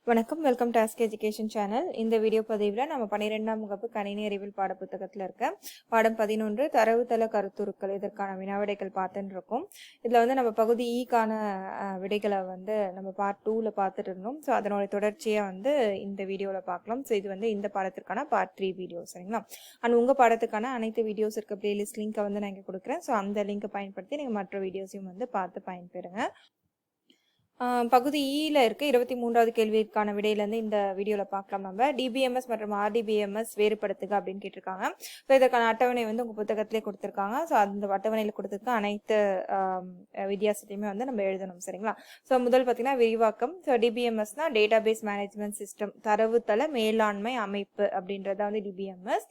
வணக்கம், welcome to ask education channel. இந்த video பதிவில் நம்ம 12ஆம் வகுப்பு கணினி அறிவியல் பாடப்புத்தகத்தில் இருக்க பாடம் 11 தரவுத்தள கருத்துருக்கள் இதற்கான வினாவிடைகள் பார்த்துட்டு இருக்கோம். இதில் வந்து நம்ம பகுதி ஈக்கான விடைகளை வந்து நம்ம பார்ட் 2ல பார்த்துட்டு இருந்தோம். ஸோ அதனோட தொடர்ச்சியாக வந்து இந்த வீடியோவில் பார்க்கலாம். ஸோ இது வந்து இந்த பாடத்திற்கான பார்ட் 3 வீடியோ, சரிங்களா? அண்ட் உங்கள் பாடத்துக்கான அனைத்து வீடியோஸ் இருக்க பிளேலிஸ்ட் லிங்கை வந்து நான் இங்கே கொடுக்குறேன். ஸோ அந்த லிங்கை பயன்படுத்தி நீங்கள் மற்ற வீடியோஸையும் வந்து பார்த்து பயன்பெறுங்க. பகுதி ஈல இருக்க 23வது கேள்விக்கான விடையிலேருந்து இந்த வீடியோவில் பார்க்கலாம். நம்ம டிபிஎம்எஸ் மற்றும் ஆர்டிபிஎம்எஸ் வேறுபடுத்துக அப்படின்னு கேட்டிருக்காங்க. ஸோ இதற்கான அட்டவணை வந்து உங்கள் புத்தகத்திலே கொடுத்துருக்காங்க. ஸோ அந்த அட்டவணையில் கொடுத்துருக்க அனைத்து வித்தியாசத்தையுமே வந்து நம்ம எழுதணும், சரிங்களா? ஸோ முதல் பார்த்தீங்கன்னா விரிவாக்கம். ஸோ டிபிஎம்எஸ்னா டேட்டாபேஸ் மேனேஜ்மெண்ட் சிஸ்டம், தரவுத்தள மேலாண்மை அமைப்பு அப்படின்றத வந்து டிபிஎம்எஸ்.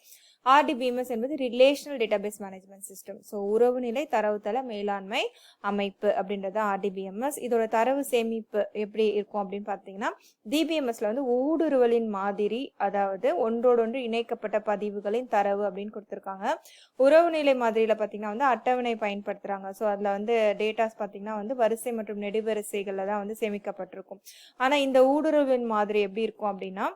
ஆர்டிபிஎம்எஸ் என்பது relational database management system. So உறவுநிலை தரவுத்தள மேலாண்மை அமைப்பு அப்படின்றது ஆர்டிபிஎம்எஸ். இதோட தரவு சேமிப்பு எப்படி இருக்கும் அப்படின்னு பார்த்தீங்கன்னா, டிபிஎம்எஸ்ல வந்து ஊடுருவலின் மாதிரி, அதாவது ஒன்றோடொன்று இணைக்கப்பட்ட பதிவுகளின் தரவு அப்படின்னு கொடுத்துருக்காங்க. உறவுநிலை மாதிரியில் பார்த்தீங்கன்னா வந்து அட்டவணை பயன்படுத்துகிறாங்க. ஸோ அதில் வந்து டேட்டாஸ் பார்த்தீங்கன்னா வந்து வரிசை மற்றும் நெடுவரிசைகளில் தான் வந்து சேமிக்கப்பட்டிருக்கும். ஆனால் இந்த ஊடுருவலின் மாதிரி எப்படி இருக்கும் அப்படின்னா,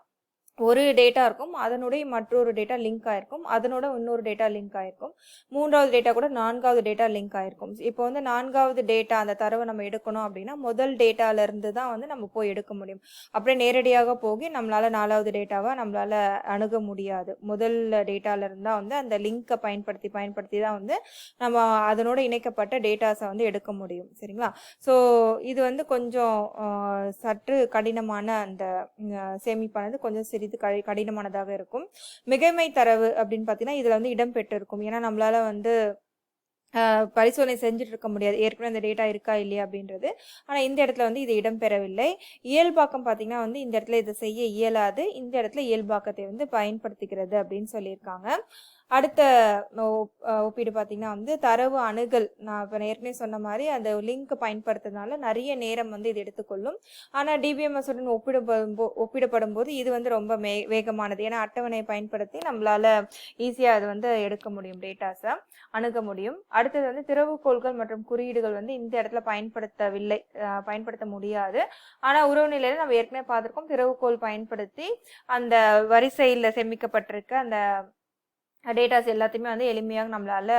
ஒரு டேட்டா இருக்கும், அதனுடைய மற்றொரு டேட்டா லிங்க் ஆயிருக்கும், அதனோட இன்னொரு டேட்டா லிங்க் ஆயிருக்கும், மூன்றாவது டேட்டா கூட நான்காவது டேட்டா லிங்க் ஆயிருக்கும். இப்போ வந்து நான்காவது டேட்டா அந்த தரவை நம்ம எடுக்கணும் அப்படின்னா முதல் டேட்டால இருந்து தான் வந்து நம்ம போய் எடுக்க முடியும். அப்படியே நேரடியாக போகி நம்மளால நாலாவது டேட்டாவை நம்மளால அணுக முடியாது. முதல் டேட்டால இருந்தா வந்து அந்த லிங்கை பயன்படுத்தி தான் வந்து நம்ம அதனோட இணைக்கப்பட்ட டேட்டாஸை வந்து எடுக்க முடியும், சரிங்களா? ஸோ இது வந்து கொஞ்சம் சற்று கடினமான அந்த சேமிப்பானது கொஞ்சம் சிறிது கடினமானதாக இருக்கும். மிகைமை தரவு அப்படின்னு பார்த்தீங்கன்னா இதில் வந்து இடம்பெற்றிருக்கும். ஏன்னா நம்மளால வந்து பரிசோதனை செஞ்சுட்டு இருக்க முடியாது, ஏற்கனவே இந்த டேட்டா இருக்கா இல்லையா அப்படின்றது. ஆனால் இந்த இடத்துல வந்து இது இடம்பெறவில்லை. இயல்பாக்கம் பார்த்தீங்கன்னா வந்து இந்த இடத்துல இதை செய்ய இயலாது, இந்த இடத்துல இயல்பாக்கத்தை வந்து பயன்படுத்திக்கிறது அப்படின்னு சொல்லியிருக்காங்க. அடுத்த ஒப்பீடு பார்த்தீங்கன்னா வந்து தரவு அணுகல். நான் இப்போ ஏற்கனவே சொன்ன மாதிரி அந்த லிங்க் பயன்படுத்துறதுனால நிறைய நேரம் வந்து இது எடுத்துக்கொள்ளும். ஆனால் டிபிஎம்எஸ் உடன் ஒப்பிடப்படும் போது இது வந்து ரொம்ப வேகமானது. ஏன்னா அட்டவணையை பயன்படுத்தி நம்மளால ஈஸியாக அது வந்து எடுக்க முடியும், டேட்டாஸை அணுக முடியும். அடுத்தது வந்து திறவுகோள்கள் மற்றும் குறியீடுகள் வந்து இந்த இடத்துல பயன்படுத்த முடியாது. ஆனால் உறவுநிலையில நம்ம ஏற்கனவே பார்த்துருக்கோம், திறவுகோள் பயன்படுத்தி அந்த வரிசையில் சேமிக்கப்பட்டிருக்க அந்த டேட்டாஸ் எல்லாத்தையுமே வந்து எளிமையாக நம்மளால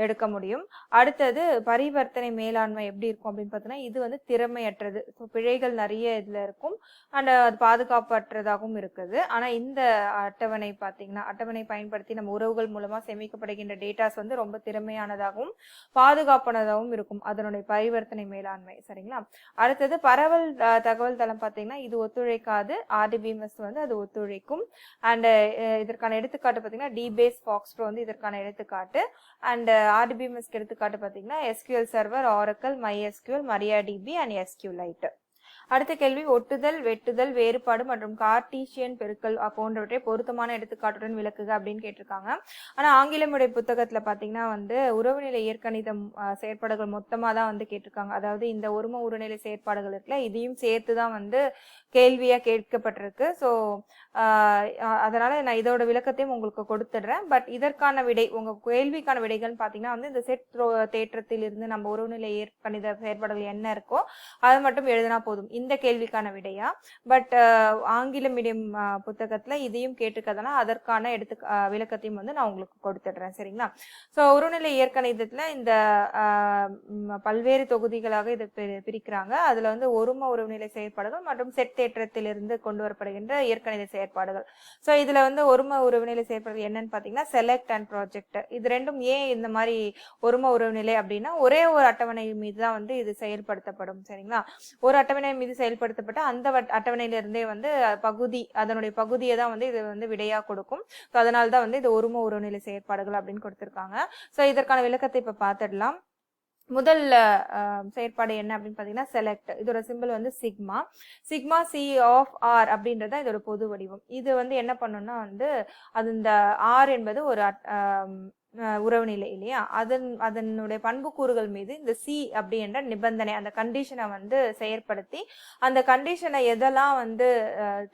எடுக்க முடியும். அடுத்தது பரிவர்த்தனை மேலாண்மை எப்படி இருக்கும் அப்படின்னு பார்த்தீங்கன்னா, இது வந்து திறமையற்றது. ஸோ பிழைகள் நிறைய இதில் இருக்கும், அண்ட் அது பாதுகாப்பற்றதாகவும் இருக்குது. ஆனால் இந்த அட்டவணை பார்த்தீங்கன்னா, அட்டவணை பயன்படுத்தி நம்ம உறவுகள் மூலமாக சேமிக்கப்படுகின்ற டேட்டாஸ் வந்து ரொம்ப திறமையானதாகவும் பாதுகாப்பானதாகவும் இருக்கும், அதனுடைய பரிவர்த்தனை மேலாண்மை, சரிங்களா? அடுத்தது பரவல் தகவல் தளம் பார்த்தீங்கன்னா இது ஒத்துழைக்காது, ஆர்டிபிஎம்எஸ் வந்து அது ஒத்துழைக்கும். அண்ட் இதற்கான எடுத்துக்காட்டு பார்த்தீங்கன்னா டிபேஸ் ஃபாக்ஸ்ட்ரோ வந்து இதற்கான எடுத்துக்காட்டு. அண்ட் ஆர்டிபிஎம்எஸ்க்கு எடுத்துக்காட்டு பார்த்தீங்கன்னா SQL server, Oracle, MySQL, MariaDB and SQLite. அடுத்த கேள்வி, ஒட்டுதல், வெட்டுதல், வேறுபாடு மற்றும் கார்ட்டீசியன் பெருக்கல் போன்றவற்றை பொருத்தமான எடுத்துக்காட்டுடன் விளக்குக அப்படின்னு கேட்டிருக்காங்க. ஆனால் ஆங்கில மொழி புத்தகத்தில் பார்த்தீங்கன்னா வந்து உறவுநிலை இயற்கணிதம் செயற்பாடுகள் மொத்தமாக தான் வந்து கேட்டிருக்காங்க. அதாவது இந்த ஒரும உருநிலை செயற்பாடுகள் இருக்குல்ல, இதையும் சேர்த்து தான் வந்து கேள்வியாக கேட்கப்பட்டிருக்கு. ஸோ அதனால நான் இதோட விளக்கத்தையும் உங்களுக்கு கொடுத்துடுறேன். பட் இதற்கான விடை, உங்கள் கேள்விக்கான விடைகள்னு பார்த்தீங்கன்னா வந்து இந்த செட் தேற்றத்தில் இருந்து நம்ம உறவுநிலை இயற்கணித செயற்பாடுகள் என்ன இருக்கோ அதை மட்டும் எழுதினா போதும் இந்த கேள்விக்கான விடையா. பட் ஆங்கில மீடியம் புத்தகத்துல இதையும் கேட்டிருக்கதனா அதற்கான விளக்கத்தையும் வந்து நான் உங்களுக்கு கொடுத்துடுறேன், சரிங்களா? ஸோ உறவுநிலை இயற்கணிதத்துல இந்த பல்வேறு தொகுதிகளாக இதை பிரிக்கிறாங்க. அதுல வந்து ஒரும உறவுநிலை செயற்பாடுகள் மற்றும் செட் தேற்றத்திலிருந்து கொண்டு வரப்படுகின்ற இயற்கணித செயற்பாடுகள். ஸோ இதுல வந்து ஒரும உறவுநிலை செயற்பாடுகள் என்னன்னு பாத்தீங்கன்னா செலக்ட் அண்ட் ப்ராஜெக்ட். இது ரெண்டும் ஏன் இந்த மாதிரி ஒரும உறவுநிலை அப்படின்னா ஒரே ஒரு அட்டவணை மீது தான் வந்து இது செயல்படுத்தப்படும், சரிங்களா? ஒரு அட்டவணை மீது செயல்படுத்தப்பட்ட அந்த அட்டவணையிலிருந்தே வந்து அதனுடைய பகுதியை தான் வந்து இது வந்து விடையா கொடுக்கும். ஸோ அதனால தான் வந்து இது ஒரும உறவுநிலை செயற்பாடுகள் அப்படின்னு கொடுத்துருக்காங்க. ஸோ இதற்கான விளக்கத்தை இப்ப பார்த்துடலாம். முதல் செயற்பாடு என்ன அப்படின்னு பார்த்தீங்கன்னா செலக்ட். இதோட சிம்பிள் வந்து சிக்மா C ஆஃப் R அப்படின்றத இதோட பொது வடிவம். இது வந்து என்ன பண்ணுன்னா வந்து அது இந்த R என்பது ஒரு உறவுநிலை இல்லையா, அதனுடைய பண்புக்கூறுகள் மீது இந்த C அப்படின்ற நிபந்தனை, அந்த கண்டிஷனை வந்து செயற்படுத்தி அந்த கண்டிஷனை எதெல்லாம் வந்து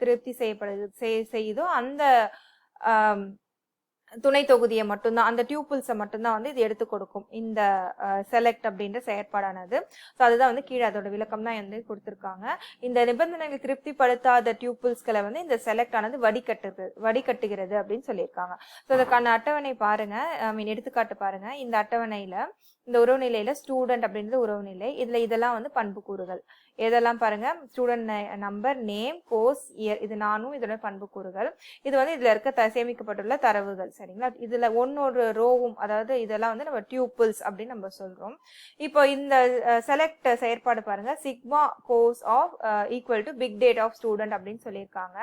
திருப்தி செய்யுதோ அந்த துணை தொகுதியை மட்டும்தான், அந்த டியூபிள்ஸை மட்டும்தான் வந்து இது எடுத்து கொடுக்கும் இந்த செலக்ட் அப்படின்ற செயற்பாடானது. ஸோ அதுதான் வந்து கீழே அதோட விளக்கம் தான் வந்து கொடுத்துருக்காங்க. இந்த நிபந்தனைகள் திருப்திப்படுத்தாத டியூபிள்ஸ்களை வந்து இந்த செலக்ட் ஆனது வடிகட்டுகிறது அப்படின்னு சொல்லியிருக்காங்க. ஸோ அதுக்கான அட்டவணை பாருங்க, எடுத்துக்காட்டு பாருங்க. இந்த அட்டவணையில இந்த உறவுநிலையில ஸ்டூடெண்ட் அப்படின்றது உறவுநிலை. இதுல இதெல்லாம் வந்து பண்புக்கூறுகள். எதெல்லாம் பாருங்க, student number, name, course, year, இது நானும் இதோட பண்புக்கூறுகள். இது வந்து இதுல இருக்க சேமிக்கப்பட்டுள்ள தரவுகள். சரிங்களா? இதுல ஒன்னொரு ரோவும், அதாவது இதெல்லாம் வந்து நம்ம டியூபிள்ஸ் அப்படின்னு நம்ம சொல்றோம். இப்போ இந்த செலக்ட் செயற்பாடு பாருங்க, sigma course of equal to big data of student அப்படின்னு சொல்லியிருக்காங்க.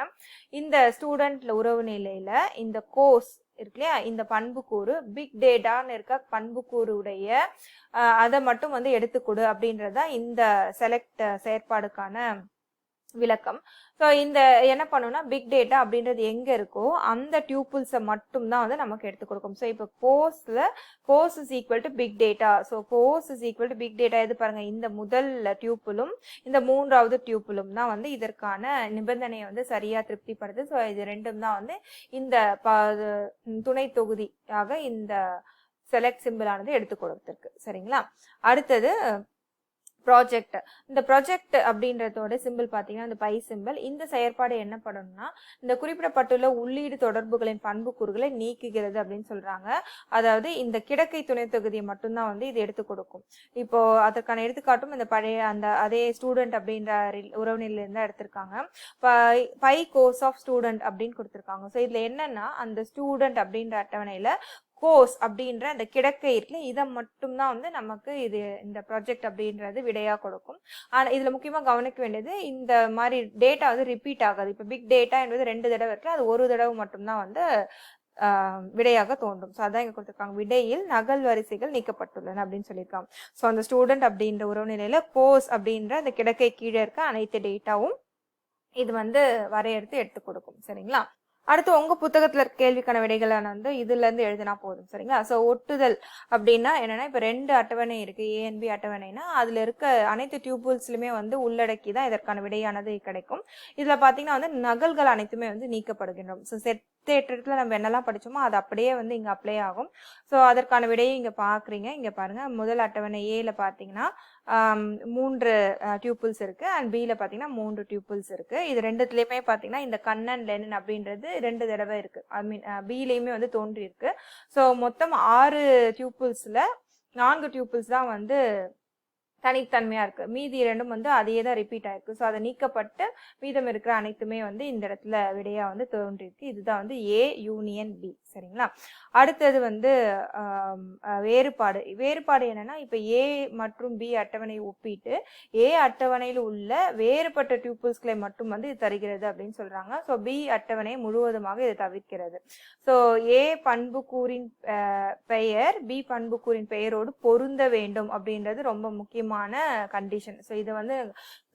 இந்த ஸ்டூடெண்ட்ல உறவு நிலையில இந்த கோர்ஸ் இருக்கு இல்லையா, இந்த பண்புக்கூறு பிக் டேட்டான்னு இருக்க பண்புக்கூறுடைய அதை மட்டும் வந்து எடுத்துக்கொடு அப்படின்றதான் இந்த செலக்ட் செயற்பாடுக்கான விளக்கம். ஸோ இந்த என்ன பண்ணும்னா, பிக் டேட்டா அப்படின்றது எங்க இருக்கோ அந்த டியூபிள்ஸை மட்டும் தான் வந்து நமக்கு எடுத்து கொடுக்கும். ஸோ இப்போ course is equal to big data. So course is equal to big data எது பாருங்க, இந்த முதல் டியூபிளும் இந்த மூன்றாவது டியூபிளும் தான் வந்து இதற்கான நிபந்தனையை வந்து சரியா திருப்திப்படுது. ஸோ இது ரெண்டும் தான் வந்து இந்த துணை தொகுதியாக இந்த செலக்ட் சிம்பிள் ஆனது எடுத்து கொடுத்திருக்கு. சரிங்களா? அடுத்தது ப்ராஜெக்ட். இந்த ப்ராஜெக்ட் அப்படின்றதோட சிம்பிள் பார்த்தீங்கன்னா இந்த பை சிம்பிள். இந்த செயற்பாடு என்ன பண்ணணும்னா, இந்த குறிப்பிடப்பட்டுள்ள உள்ளீடு தொடர்புகளின் பண்புக்கூறுகளை நீக்குகிறது அப்படின்னு சொல்றாங்க. அதாவது இந்த கிடக்கை துணை தொகுதியை மட்டும்தான் வந்து இது எடுத்து கொடுக்கும். இப்போ அதற்கான எடுத்துக்காட்டும் இந்த பழைய அந்த அதே ஸ்டூடெண்ட் அப்படின்ற உறவுநிலையில இருந்தா எடுத்திருக்காங்க. பை கோர்ஸ் ஆஃப் ஸ்டூடெண்ட் அப்படின்னு கொடுத்துருக்காங்க. ஸோ இதுல என்னன்னா, அந்த ஸ்டூடெண்ட் அப்படின்ற அட்டவணையில கோர்ஸ் அப்படின்ற அந்த கிடக்கை இருக்குல்ல, இதை மட்டும்தான் வந்து நமக்கு இது இந்த ப்ராஜெக்ட் அப்படின்றது விடையா கொடுக்கும். ஆனா இதுல முக்கியமா கவனிக்க வேண்டியது, இந்த மாதிரி டேட்டா வந்து ரிப்பீட் ஆகாது. இப்ப பிக் டேட்டா என்பது 2 தடவை இருக்கு, அது ஒரு தடவை மட்டும்தான் வந்து விடையாக தோன்றும். ஸோ அதான் இங்க கொடுத்துருக்காங்க, விடையில் நகல் வரிசைகள் நீக்கப்பட்டுள்ளன அப்படின்னு சொல்லியிருக்காங்க. ஸோ அந்த ஸ்டூடெண்ட் அப்படின்ற உறவுநிலையில கோர்ஸ் அப்படின்ற அந்த கிடக்கை கீழே இருக்க அனைத்து டேட்டாவும் இது வந்து வரையறுத்து எடுத்து கொடுக்கும். சரிங்களா? அடுத்து உங்க புத்தகத்துல இருக்க கேள்விக்கான விடைகளான வந்து இதுல இருந்து எழுதினா போதும். சரிங்களா? ஸோ ஒட்டுதல் அப்படின்னா என்னன்னா, இப்ப 2 அட்டவணை இருக்கு, ANB அட்டவணைனா அதுல இருக்க அனைத்து டியூபிள்ஸ்லுமே வந்து உள்ளடக்கி தான் இதற்கான விடையானது கிடைக்கும். இதுல பாத்தீங்கன்னா வந்து நகல்கள் அனைத்துமே வந்து நீக்கப்படுகின்றோம். ஸோ தேற்றத்துல நம்ம என்னெல்லாம் படிச்சோமோ அது அப்படியே வந்து இங்க அப்ளை ஆகும். ஸோ அதற்கான விடையை இங்க பாக்குறீங்க. இங்க பாருங்க, முதல் அட்டவணை ஏல பாத்தீங்கன்னா 3 டியூபிள்ஸ் இருக்கு, அண்ட் பில பாத்தீங்கன்னா 3 டியூபிள்ஸ் இருக்கு. இது ரெண்டுத்துலயுமே பாத்தீங்கன்னா இந்த கண்ணன் லெனின் அப்படின்றது 2 தடவை இருக்கு. ஐ மீன் பிலையுமே வந்து தோன்றி இருக்கு. ஸோ மொத்தம் 6 டியூபிள்ஸ்ல 4 டியூபிள்ஸ் தான் வந்து தனித்தன்மையா இருக்கு, மீதி 2ம் வந்து அதையே தான் ரிப்பீட் ஆயிருக்கு. ஸோ அதை நீக்கப்பட்டு மீதம் இருக்கிற அனைத்துமே வந்து இந்த இடத்துல விடையா வந்து தோன்றிருக்கு. இதுதான் வந்து A யூனியன் B. சரிங்களா? அடுத்தது வந்து வேறுபாடு என்னன்னா, இப்ப A மற்றும் B அட்டவணை ஒப்பிட்டு A அட்டவணையில் உள்ள வேறுபட்ட டியூபிள்ஸ்களை மட்டும் வந்து இது தருகிறது அப்படின்னு சொல்றாங்க. ஸோ B அட்டவணை முழுவதுமாக இது தவிர்க்கிறது. ஸோ A பண்புக்கூறின் பெயர் B பண்புக்கூறின் பெயரோடு பொருந்த வேண்டும் அப்படின்றது ரொம்ப முக்கியமான கண்டிஷன். ஸோ இது வந்து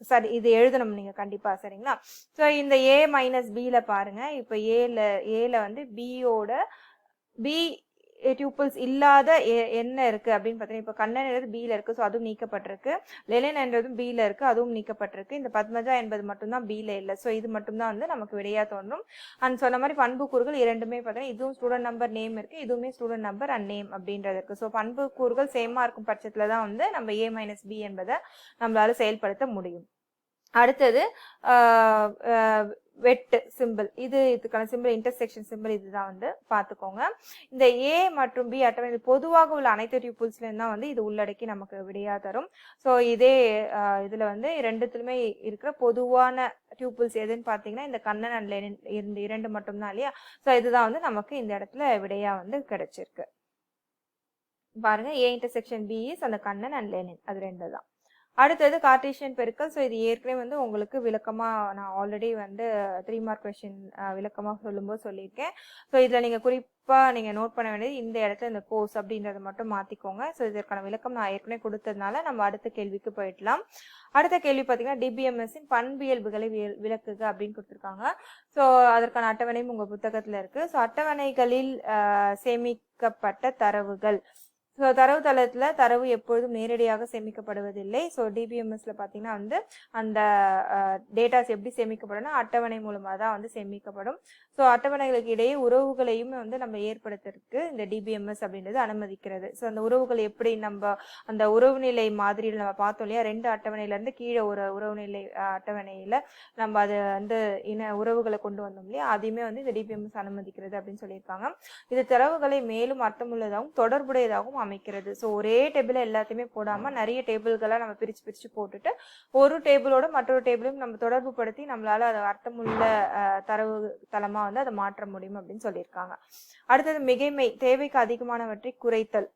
சரி, இது எழுதணும் நீங்க கண்டிப்பா. சரிங்களா? ஸோ இந்த A மைனஸ் பில பாருங்க, இப்ப ஏல வந்து பி டியூபிள்ஸ் இல்லாத என்ன இருக்கு அப்படின்னு பார்த்தீங்கன்னா, இப்போ கண்ணன் பில இருக்கு, ஸோ அதுவும் நீக்கப்பட்டிருக்கு. லெனின் என்றதும் பில இருக்கு, அதுவும் நீக்கப்பட்டிருக்கு. இந்த பத்மஜா என்பது மட்டும்தான் பில இல்லை. ஸோ இது மட்டும்தான் வந்து நமக்கு விடையா தோன்றும். அண்ட் சொன்ன மாதிரி பண்புக்கூறுகள் இரண்டுமே பார்த்தீங்கன்னா, இதுவும் ஸ்டூடெண்ட் நம்பர் நேம் இருக்கு, இதுவுமே ஸ்டூடெண்ட் நம்பர் அண்ட் நேம் அப்படின்றது இருக்கு. ஸோ பண்புக்கூறுகள் சேமா இருக்கும் பட்சத்துல தான் வந்து நம்ம A மைனஸ் B என்பதை நம்மளால செயல்படுத்த முடியும். அடுத்தது வெட்டு சிம்பிள். இதுக்கான சிம்பிள் இன்டர்செக்ஷன் சிம்பிள். இதுதான் வந்து பார்த்துக்கோங்க. இந்த A மற்றும் B அட்டவணையில் பொதுவாக உள்ள அனைத்து டியூபிள்ஸ்லையும் தான் வந்து இது உள்ளடக்கி நமக்கு விடையா தரும். ஸோ இதே இதுல வந்து ரெண்டுத்துலுமே இருக்கிற பொதுவான டியூபிள்ஸ் எதுன்னு பார்த்தீங்கன்னா இந்த கண்ணன் அண்ட் லெனின் இந்த 2 மட்டும்தான் இல்லையா? ஸோ இதுதான் வந்து நமக்கு இந்த இடத்துல விடையா வந்து கிடைச்சிருக்கு. பாருங்க, A இன்டர்செக்ஷன் B இஸ் அந்த கண்ணன் அண்ட் லெனின், அது 2 தான். அடுத்தது கார்ட்டீசியன் பெருக்கல். ஸோ இது ஏற்கனவே வந்து உங்களுக்கு விளக்கமா நான் ஆல்ரெடி வந்து 3 மார்க் கொஸ்டின் விளக்கமா சொல்லும்போது சொல்லியிருக்கேன். ஸோ இதுல நீங்க குறிப்பா நீங்க நோட் பண்ண வேண்டியது, இந்த இடத்துல இந்த கோர்ஸ் அப்படின்றத மட்டும் மாத்திக்கோங்க. ஸோ இதற்கான விளக்கம் நான் ஏற்கனவே கொடுத்ததுனால நம்ம அடுத்த கேள்விக்கு போயிடலாம். அடுத்த கேள்வி பார்த்தீங்கன்னா, டிபிஎம்எஸ்ஸின் பண்பியல்புகளை விளக்குக அப்படின்னு கொடுத்துருக்காங்க. ஸோ அதற்கான அட்டவணையும் உங்க புத்தகத்துல இருக்கு. ஸோ அட்டவணைகளில் சேமிக்கப்பட்ட தரவுகள் ஸோ தரவுத்தளத்தில் தரவு எப்பொழுதும் நேரடியாக சேமிக்கப்படுவதில்லை. ஸோ டிபிஎம்எஸ்ல பார்த்தீங்கன்னா வந்து அந்த டேட்டாஸ் எப்படி சேமிக்கப்படும்னா அட்டவணை மூலமாக தான் வந்து சேமிக்கப்படும். ஸோ அட்டவணைகளுக்கு இடையே உறவுகளையும் வந்து நம்ம ஏற்படுத்துறதுக்கு இந்த டிபிஎம்எஸ் அப்படின்றது அனுமதிக்கிறது. ஸோ அந்த உறவுகள் எப்படி நம்ம அந்த உறவுநிலை மாதிரியில் நம்ம பார்த்தோம் இல்லையா, 2 அட்டவணையிலேருந்து கீழே ஒரு உறவுநிலை அட்டவணையில் நம்ம அதை வந்து உறவுகளை கொண்டு வந்தோம் இல்லையா, அதையுமே வந்து இந்த டிபிஎம்எஸ் அனுமதிக்கிறது அப்படின்னு சொல்லியிருக்காங்க. இது தரவுகளை மேலும் அர்த்தமுள்ளதாகவும் தொடர்புடையதாகவும் அமைக்கிறது. ஸோ ஒரே டேபிள் எல்லாத்தையுமே போடாமல் நிறைய டேபிள்களை நம்ம பிரித்து போட்டுட்டு ஒரு டேபிளோட மற்றொரு டேபிளையும் நம்ம தொடர்பு படுத்தி நம்மளால அதை அர்த்தமுள்ள தரவு தளமாக வந்து அதை மாற்ற முடியும் அப்படின்னு சொல்லியிருக்காங்க. அடுத்தது மிகைமை, தேவைக்கு அதிகமானவற்றை குறைத்தல்.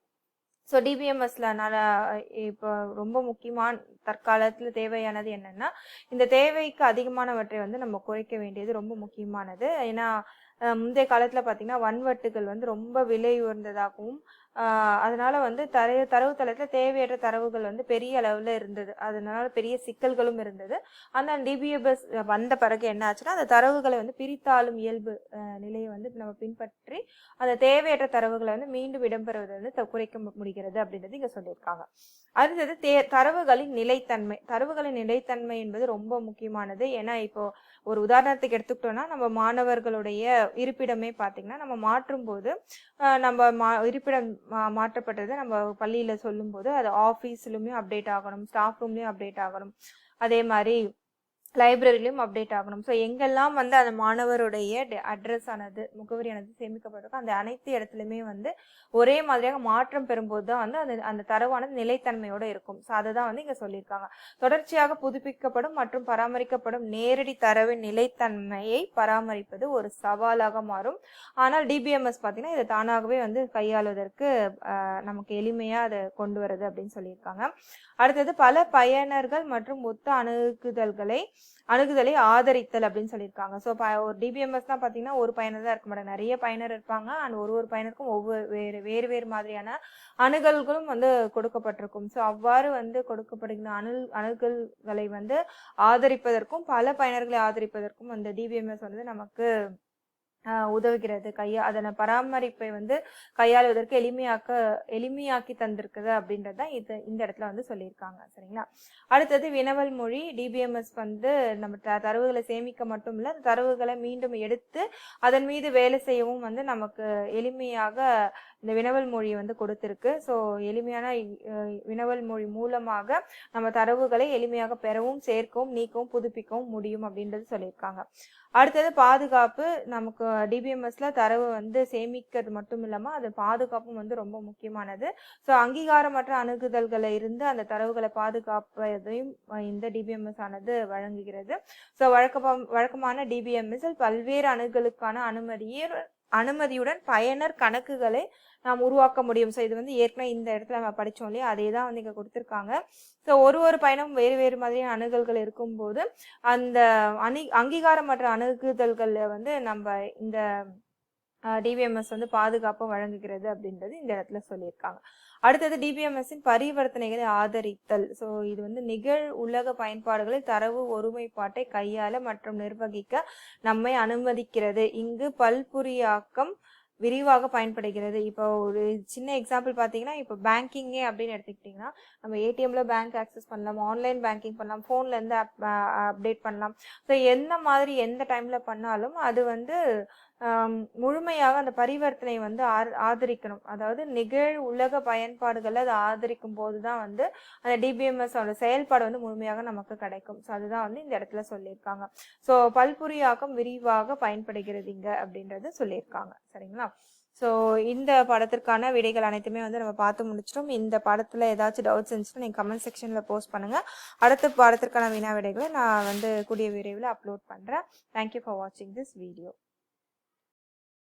ஸோ டிபிஎம்எஸ்ல இப்போ ரொம்ப முக்கியமான தற்காலத்தில் தேவையானது என்னன்னா, இந்த தேவைக்கு அதிகமானவற்றை வந்து நம்ம குறைக்க வேண்டியது ரொம்ப முக்கியமானது. ஏன்னா முந்தைய காலத்துல பார்த்தீங்கன்னா வன்வட்டுகள் வந்து ரொம்ப விலை உயர்ந்ததாகவும் அதனால வந்து தரவுத்தளத்தில் தேவையற்ற தரவுகள் வந்து பெரிய அளவில் இருந்தது. அதனால பெரிய சிக்கல்களும் இருந்தது. அந்த டிபிஎம்எஸ் வந்த பிறகு என்ன ஆச்சுன்னா, அந்த தரவுகளை வந்து பிரித்தாளும் இயல்பு நிலையை வந்து நம்ம பின்பற்றி அந்த தேவையற்ற தரவுகளை வந்து மீண்டும் இடம்பெறுவதை வந்து குறைக்க முடிகிறது அப்படின்றது இங்க சொல்லியிருக்காங்க. அடுத்தது தரவுகளின் நிலைத்தன்மை. தரவுகளின் நிலைத்தன்மை என்பது ரொம்ப முக்கியமானது. ஏன்னா இப்போ ஒரு உதாரணத்துக்கு எடுத்துக்கிட்டோம்னா, நம்ம மாணவர்களுடைய இருப்பிடமே பார்த்தீங்கன்னா நம்ம மாற்றும் போது நம்ம இருப்பிடம் மாற்றப்பட்டது நம்ம பள்ளியில சொல்லும் போது அது ஆஃபீஸ்லயுமே அப்டேட் ஆகணும், ஸ்டாஃப் ரூம்லயும் அப்டேட் ஆகணும், அதே மாதிரி லைப்ரரியிலும் அப்டேட் ஆகணும். ஸோ எங்கெல்லாம் வந்து அந்த மாணவருடைய அட்ரஸ் ஆனது முகவரியானது சேமிக்கப்பட்டிருக்கும் அந்த அனைத்து இடத்துலையுமே வந்து ஒரே மாதிரியாக மாற்றம் பெறும்போது தான் வந்து அந்த தரவானது நிலைத்தன்மையோடு இருக்கும். ஸோ அதை தான் வந்து இங்கே சொல்லியிருக்காங்க. தொடர்ச்சியாக புதுப்பிக்கப்படும் மற்றும் பராமரிக்கப்படும் நேரடி தரவின் நிலைத்தன்மையை பராமரிப்பது ஒரு சவாலாக மாறும். ஆனால் டிபிஎம்எஸ் பார்த்தீங்கன்னா இதை தானாகவே வந்து கையாளுவதற்கு நமக்கு எளிமையாக அதை கொண்டு வருது அப்படின்னு சொல்லியிருக்காங்க. அடுத்தது பல பயனர்கள் மற்றும் ஒத்த அணுகுதலை ஆதரித்தல் அப்படின்னு சொல்லியிருக்காங்க. ஸோ ஒரு டிபிஎம்எஸ் தான் பார்த்தீங்கன்னா ஒரு பயனர் தான் இருக்க மாட்டாங்க, நிறைய பயனர் இருப்பாங்க. அண்ட் ஒரு பயனருக்கும் வேறு மாதிரியான அணுகல்களும் வந்து கொடுக்கப்பட்டிருக்கும். ஸோ அவ்வாறு வந்து கொடுக்கப்படுகிற அணுகல்களை வந்து ஆதரிப்பதற்கும் பல பயனர்களை ஆதரிப்பதற்கும் அந்த டிபிஎம்எஸ் வந்து நமக்கு உதவுகிறது. அதனை பராமரிப்பை வந்து கையாளுவதற்கு எளிமையாக்கி தந்திருக்குது அப்படின்றது தான் இந்த இடத்துல வந்து சொல்லியிருக்காங்க. சரிங்களா. அடுத்தது வினவல் மொழி. டிபிஎம்எஸ் வந்து நம்ம தரவுகளை சேமிக்க மட்டும் இல்லை, தரவுகளை மீண்டும் எடுத்து அதன் மீது வேலை செய்யவும் வந்து நமக்கு எளிமையாக இந்த வினவல் மொழியை வந்து கொடுத்திருக்கு. ஸோ எளிமையான வினவல் மொழி மூலமாக நம்ம தரவுகளை எளிமையாக பெறவும் சேர்க்கவும் நீக்கவும் புதுப்பிக்கவும் முடியும் அப்படின்றது சொல்லியிருக்காங்க. அடுத்தது பாதுகாப்பு. நமக்கு டிபிஎம்எஸ்ல தரவு வந்து சேமிக்கிறது மட்டும் இல்லாமல் அது பாதுகாப்பும் வந்து ரொம்ப முக்கியமானது. ஸோ அங்கீகாரமற்ற அணுகுதல்களை இருந்து அந்த தரவுகளை பாதுகாப்பதையும் இந்த டிபிஎம்எஸ் ஆனது வழங்குகிறது. ஸோ வழக்கமான டிபிஎம்எஸ்ஸில் பல்வேறு அணுகலுக்கான அனுமதியுடன் பயனர் கணக்குகளை நாம் உருவாக்க முடியும். ஸோ இது வந்து ஏற்கனவே இந்த இடத்துல நம்ம படித்தோம் இல்லையா, அதே தான் வந்து இங்கே கொடுத்துருக்காங்க. ஸோ ஒரு பயணம் வேறு மாதிரியான அணுகல்கள் இருக்கும்போது அந்த அங்கீகாரமற்ற அணுகுதல்களில் வந்து நம்ம இந்த டிபிஎம்எஸ் வந்து பாதுகாப்பு வழங்குகிறது அப்படின்றது இந்த இடத்துல சொல்லியிருக்காங்க. அடுத்தது டிபிஎம்எஸ்ஸின் பரிவர்த்தனைகளை ஆதரித்தல். ஸோ இது வந்து நிகழ் உலக பயன்பாடுகளில் தரவு ஒருமைப்பாட்டை கையாள மற்றும் நிர்வகிக்க நம்மை அனுமதிக்கிறது. இங்கு பல்புரியாக்கம் விரிவாக பயன்படுகிறது. இப்போ ஒரு சின்ன எக்ஸாம்பிள் பார்த்தீங்கன்னா, இப்போ பேங்கிங்கே அப்படின்னு எடுத்துக்கிட்டிங்கன்னா நம்ம ஏடிஎம்ல பேங்க் ஆக்சஸ் பண்ணலாம், ஆன்லைன் பேங்கிங் பண்ணலாம், ஃபோன்லேருந்து அப்டேட் பண்ணலாம். ஸோ எந்த டைமில் பண்ணாலும் அது வந்து முழுமையாக அந்த பரிவர்த்தனை வந்து ஆதரிக்கணும். அதாவது நிகழ் உலக பயன்பாடுகளை அதை ஆதரிக்கும் போது தான் வந்து அந்த டிபிஎம்எஸ் செயல்பாடு வந்து முழுமையாக நமக்கு கிடைக்கும். ஸோ அதுதான் வந்து இந்த இடத்துல சொல்லியிருக்காங்க. ஸோ பல்புரியாக்கம் விரிவாக பயன்படுகிறது இங்க அப்படின்றது சொல்லியிருக்காங்க. சரிங்களா. ஸோ இந்த படத்திற்கான விடைகள் அனைத்துமே வந்து நம்ம பார்த்து முடிச்சிட்டோம். இந்த படத்தில் ஏதாச்சும் டவுட்ஸ் இருந்துச்சுன்னா நீங்கள் கமெண்ட் செக்ஷனில் போஸ்ட் பண்ணுங்கள். அடுத்த படத்திற்கான வினா விடைகளை நான் வந்து கூடிய விரைவில் அப்லோட் பண்ணுறேன். தேங்க்யூ ஃபார் வாட்சிங் திஸ் வீடியோ.